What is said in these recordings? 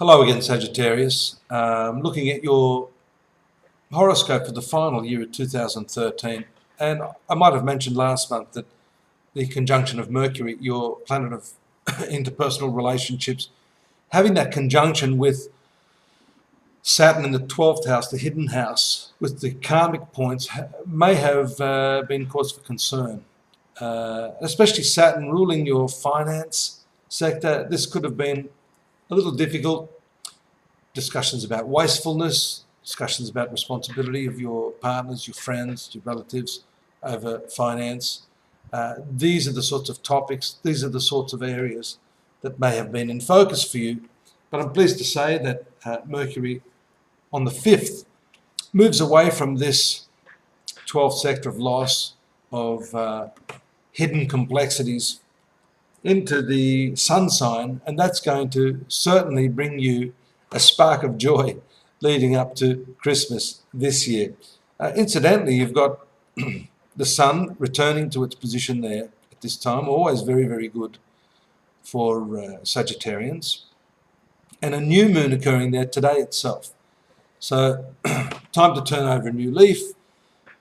Hello again, Sagittarius. Looking at your horoscope for the final year of 2013, and I might have mentioned last month that the conjunction of Mercury, your planet of interpersonal relationships, having that conjunction with Saturn in the 12th house, the hidden house, with the karmic points, may have been cause for concern. Especially Saturn ruling your finance sector, this could have been a little difficult. Discussions about wastefulness, discussions about responsibility of your partners, your friends, your relatives over finance. These are the sorts of topics, these are the sorts of areas that may have been in focus for you. But I'm pleased to say that Mercury on the 5th moves away from this 12th sector of loss, of hidden complexities, into the sun sign, and that's going to certainly bring you a spark of joy leading up to Christmas this year. Incidentally, you've got the sun returning to its position there at this time, always very, very good for Sagittarians, and a new moon occurring there today itself. So time to turn over a new leaf,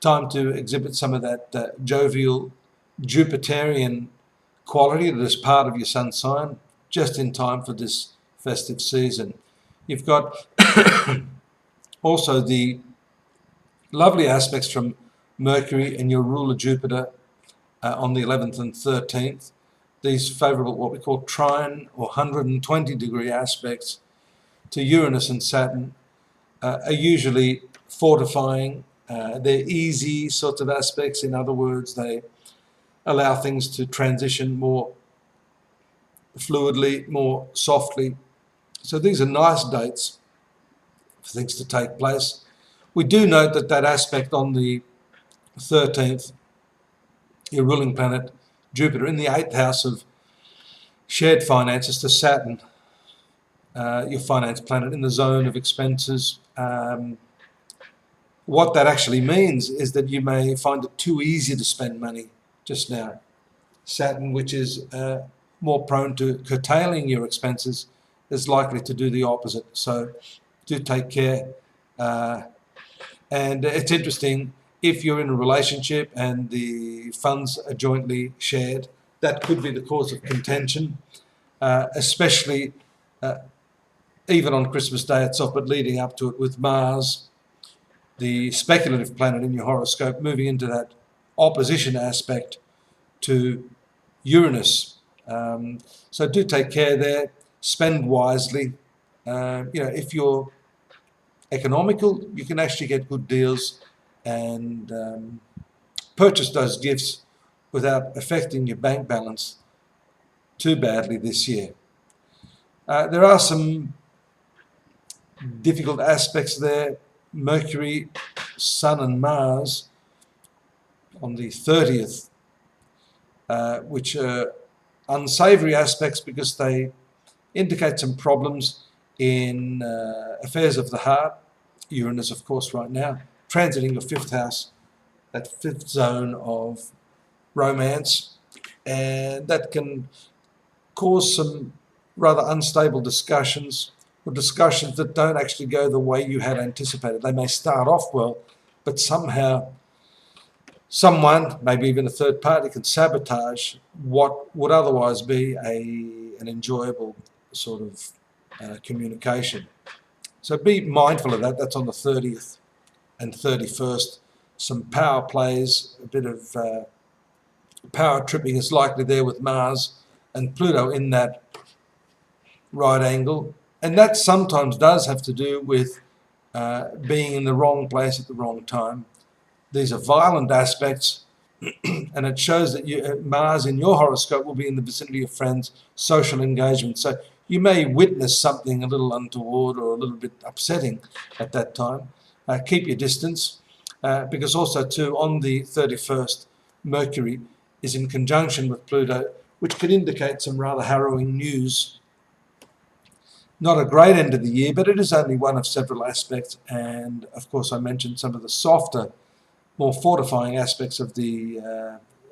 time to exhibit some of that jovial Jupiterian quality that is part of your sun sign, just in time for this festive season. You've got also the lovely aspects from Mercury and your ruler Jupiter on the 11th and 13th. These favourable, what we call trine or 120 degree aspects to Uranus and Saturn are usually fortifying. They're easy sorts of aspects. In other words, they allow things to transition more fluidly, more softly. So these are nice dates for things to take place. We do note that that aspect on the 13th, your ruling planet Jupiter in the 8th house of shared finances to Saturn, your finance planet in the zone of expenses. What that actually means is that you may find it too easy to spend money just now. Saturn, which is more prone to curtailing your expenses, is likely to do the opposite. So do take care. And it's interesting, if you're in a relationship and the funds are jointly shared, that could be the cause of contention, especially even on Christmas Day itself, but leading up to it, with Mars, the speculative planet in your horoscope, moving into that opposition aspect to Uranus. So do take care there. Spend wisely. If you're economical, you can actually get good deals and purchase those gifts without affecting your bank balance too badly this year. There are some difficult aspects there. Mercury, Sun and Mars on the 30th, which are unsavory aspects because they indicate some problems in affairs of the heart. Uranus, of course, right now, transiting your 5th house, that 5th zone of romance, and that can cause some rather unstable discussions, or discussions that don't actually go the way you had anticipated. They may start off well, but somehow someone, maybe even a third party, can sabotage what would otherwise be an enjoyable sort of communication. So be mindful of that. That's on the 30th and 31st. Some power plays, a bit of power tripping is likely there with Mars and Pluto in that right angle. And that sometimes does have to do with being in the wrong place at the wrong time. These are violent aspects, and it shows that Mars in your horoscope will be in the vicinity of friends, social engagement. So you may witness something a little untoward or a little bit upsetting at that time. Keep your distance, because also too on the 31st, Mercury is in conjunction with Pluto, which could indicate some rather harrowing news. Not a great end of the year, but it is only one of several aspects. And of course I mentioned some of the softer, more fortifying aspects of the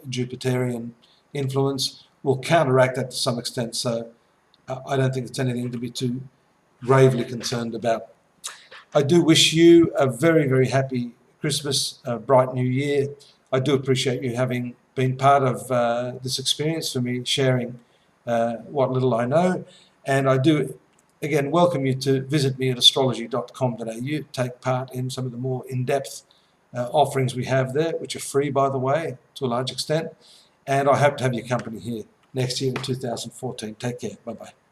Jupiterian influence will counteract that to some extent. So I don't think it's anything to be too gravely concerned about. I do wish you a very, very happy Christmas, a bright new year. I do appreciate you having been part of this experience for me, sharing what little I know. And I do, again, welcome you to visit me at astrology.com.au, take part in some of the more in-depth offerings we have there, which are free, by the way, to a large extent. And I hope to have your company here next year in 2014. Take care. Bye-bye.